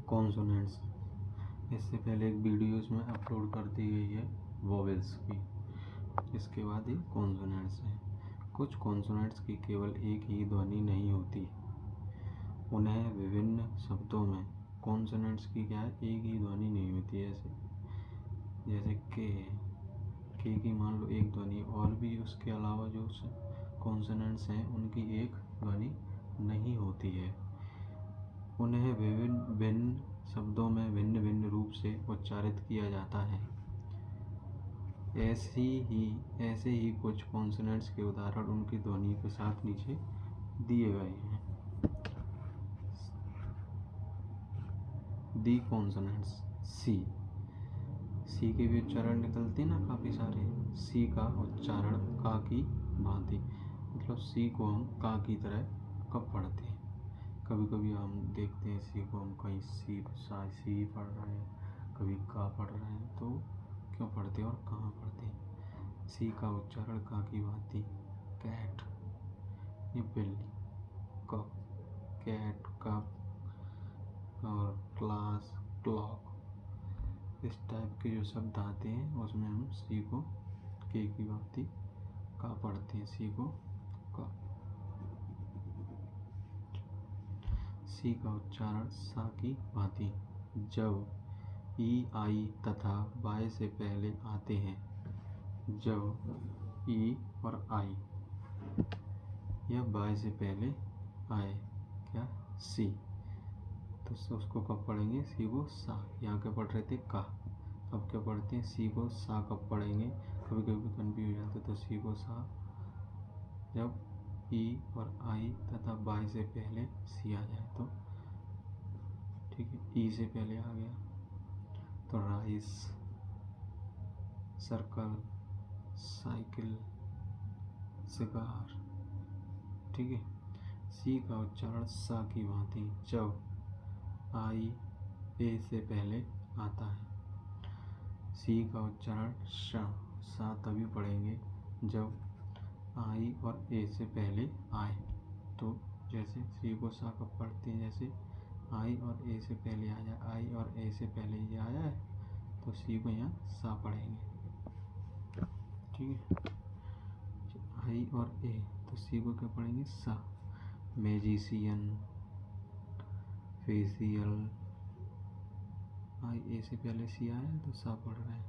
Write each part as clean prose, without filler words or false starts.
Consonants. इससे पहले एक वीडियो इसमें अपलोड कर दी गई है वोवेल्स की। इसके बाद ये कॉन्सोनेंट्स हैं। कुछ कॉन्सोनेंट्स की केवल एक ही ध्वनि नहीं होती, उन्हें विभिन्न शब्दों में कॉन्सोनेंट्स की क्या है, एक ही ध्वनि नहीं होती। जैसे के की मान लो एक ध्वनि, और भी उसके अलावा जो कॉन्सोनेंट्स हैं उनकी एक ध्वनि नहीं होती है। उन्हें विभिन्न भिन्न शब्दों में भिन्न भिन्न रूप से उच्चारित किया जाता है। ऐसे ही कुछ कॉन्सोनेंट्स के उदाहरण उनकी ध्वनि के साथ नीचे दिए गए हैं। दी कॉन्सोनेंट्स सी के भी उच्चारण निकलते हैं ना काफ़ी सारे। सी का उच्चारण का की भांति, मतलब सी को हम का की तरह कब पढ़ते हैं। कभी कभी हम देखते हैं सी को हम कहीं सी पढ़ रहे हैं, कभी का पढ़ रहे हैं, तो क्यों पढ़ते हैं और कहाँ पढ़ते हैं। सी का उच्चारण का की भांति। कैट, ये बिल्ली, कप, कैट, कप, और क्लास, क्लॉक, इस टाइप के जो शब्द आते हैं उसमें हम सी को के की भांति का पढ़ते हैं। सी को का। सी का उच्चारण सा की भांति। जब ई, आई तथा वाय से पहले आते हैं, जब ई और आई या वाय से पहले आए क्या, सी, तो उसको कब पढ़ेंगे, सी को सा। यहाँ क्या पढ़ रहे थे, का, अब क्या पढ़ते हैं, सी को सा कब पढ़ेंगे। कभी कभी कन्फ्यूज हो जाते, तो सी को सा जब ई और आई तथा वाई से पहले सी आ जाए तो, ठीक है। ई से पहले आ गया तो राइस, सर्कल, साइकिल, सिगार, ठीक है। सी का उच्चारण सा की भांति। जब आई ए से पहले आता है, सी का उच्चारण सा तभी पढ़ेंगे जब आई और ए से पहले आए। तो जैसे सी को सा कब पढ़ते हैं, जैसे आई और ए से पहले आ जाए, आई और ए से पहले ये आ जाए तो सी को यहाँ सा पढ़ेंगे, ठीक है। आई और ए, तो सी को क्या पढ़ेंगे, सा। मैजिशियन, फेशियल, आई ए से पहले सी आया तो सा पढ़ रहे हैं,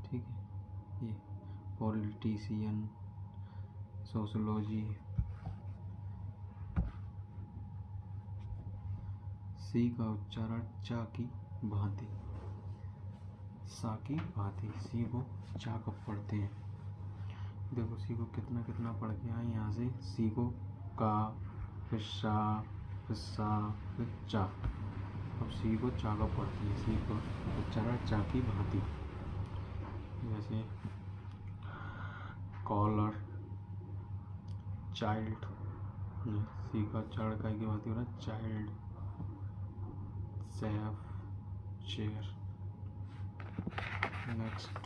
ठीक है। ये पॉलिटिशियन, सोशोलॉजी। सी का उच्चारण चा की भांति, सा की भांति। सी को चा कब पढ़ते हैं, देखो सी को कितना कितना पढ़ के आए यहाँ से। सी को का, फिर सा, फिर सा, फिर चा। अब सी को चा कब पढ़ते हैं, सी को उच्चारण चा की भांति। जैसे कॉलर, चाइल्ड, सी का उच्चारण का की भांति हो रहा है, चाइल्ड, सेफ, चेयर। नेक्स्ट,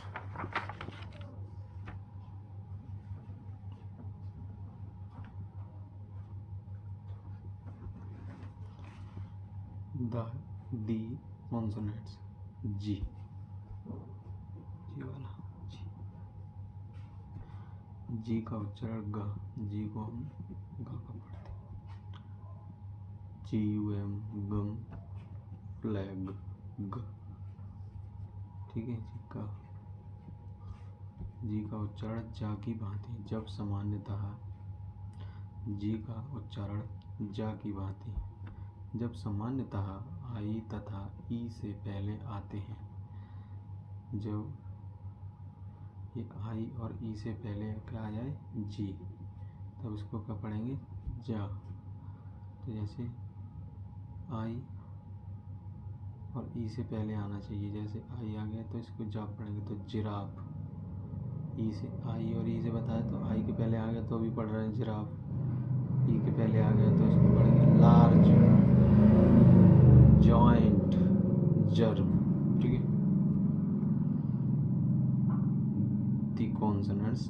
दी कॉन्सोनेंट्स। जी वाला जी का उच्चारण ग। जी को हम ग का पढ़ते हैं। GUM, गम, फ्लैग, ग, ठीक है जी का। जी का उच्चारण जा की भांति। जब सामान्यतः जी का उच्चारण जा की भांति, जब सामान्यतः आई तथा ई से पहले आते हैं। जब ये आई और ई से पहले क्या आ जाए, जी, तब इसको क्या पढ़ेंगे, जा। तो जैसे आई और ई से पहले आना चाहिए, जैसे आई आ गया तो इसको जा पढ़ेंगे, तो जिराफ। ई से, आई और ई से बताया तो आई के पहले आ गया तो अभी पढ़ रहे हैं जिराफ। ई के पहले आ गया तो इसको पढ़ेंगे लार्ज, जॉइंट, जर्म, ठीक है। दी कॉन्सोनेंट्स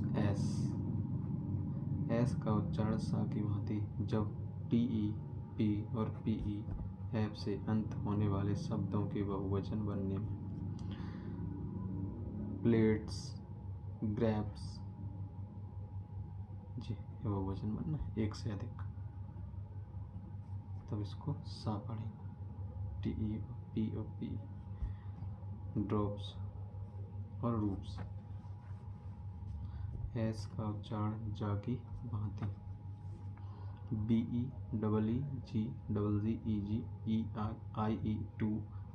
एस का उच्चारण सा की भांति। जब TE, P और PE एप से अंत होने वाले शब्दों के बहुवचन बनने में। प्लेट्स, ग्रैप्स, जी ये बहुवचन बनना है, एक से अधिक, तब इसको सा पढ़ेंगे। TEPOP, ड्रॉप्स और रूप्स। एस का उच्चारण जा की भांति। BEEGGEGEIE2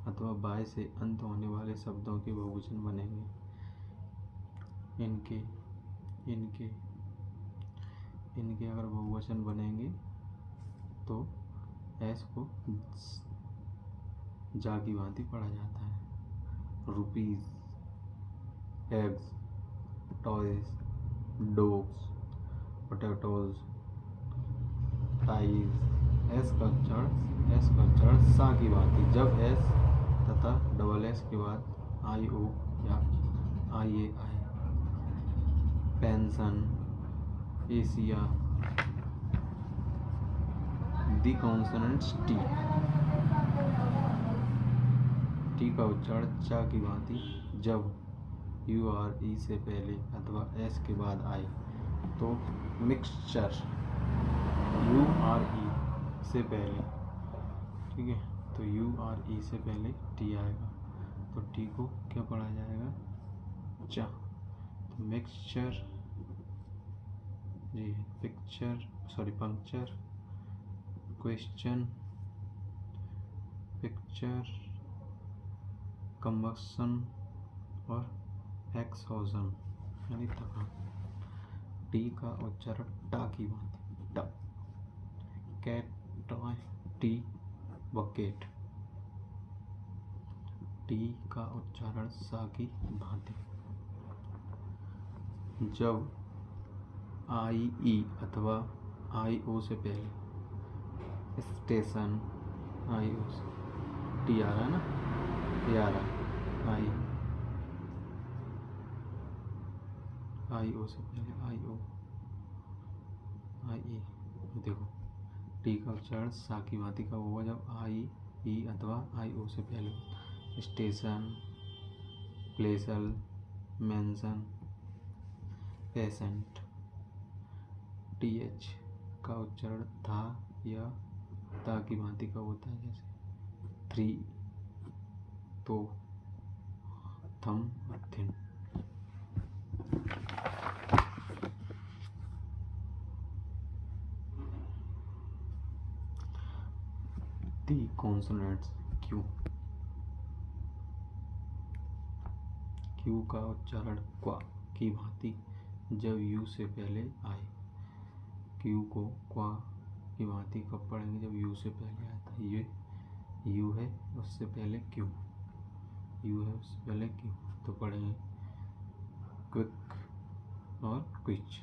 अथवा बाय से अंत होने वाले शब्दों के बहुवचन बनेंगे। इनके अगर बहुवचन बनेंगे तो एस को जा की भांति पढ़ा जाता है। Rupees, eggs, toys, dogs, potatoes, ties. S का उच्चारण सा की भांति। जब एस तथा डबल एस के बाद IO या IA आए। Pension, Asia. The consonants T का उच्चारण चा की भांति जब URE से पहले अथवा S के बाद आए तो मिक्सचर। URE से पहले, ठीक है, तो URE से पहले टी आएगा तो टी को क्या पढ़ा जाएगा? चा। तो मिक्सचर, जी पंक्चर, क्वेश्चन, पिक्चर, कंबक्शन और एक्सोजन यानी थकान। टी का उच्चारण टा की भांति। टा। Cat, toy, tea, bucket. T का उच्चारण सा की भांति। जब IE अथवा IO से पहले स्टेशन, IO से टी आ रहा है ना, ये आ रहा है IO से पहले IE। देखो टी का उच्चारण सा की भांति का होगा जब IE अथवा IO से पहले। स्टेशन, प्लेसल, मेंशन, पेशेंट। TH का उच्चारण था या ता की भांति का होता है, जैसे 3, तो, थम और थिन। दी कॉन्सोनेंट्स क्यू का उच्चारण क्वा की भांति जब यू से पहले आए। क्यू को क्वा की भांति कब पढ़ेंगे? जब यू से पहले आया था। ये यू है उससे पहले क्यू, यू है उससे पहले क्यू, तो पढ़ेंगे क्विक और क्विच।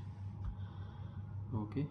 ओके।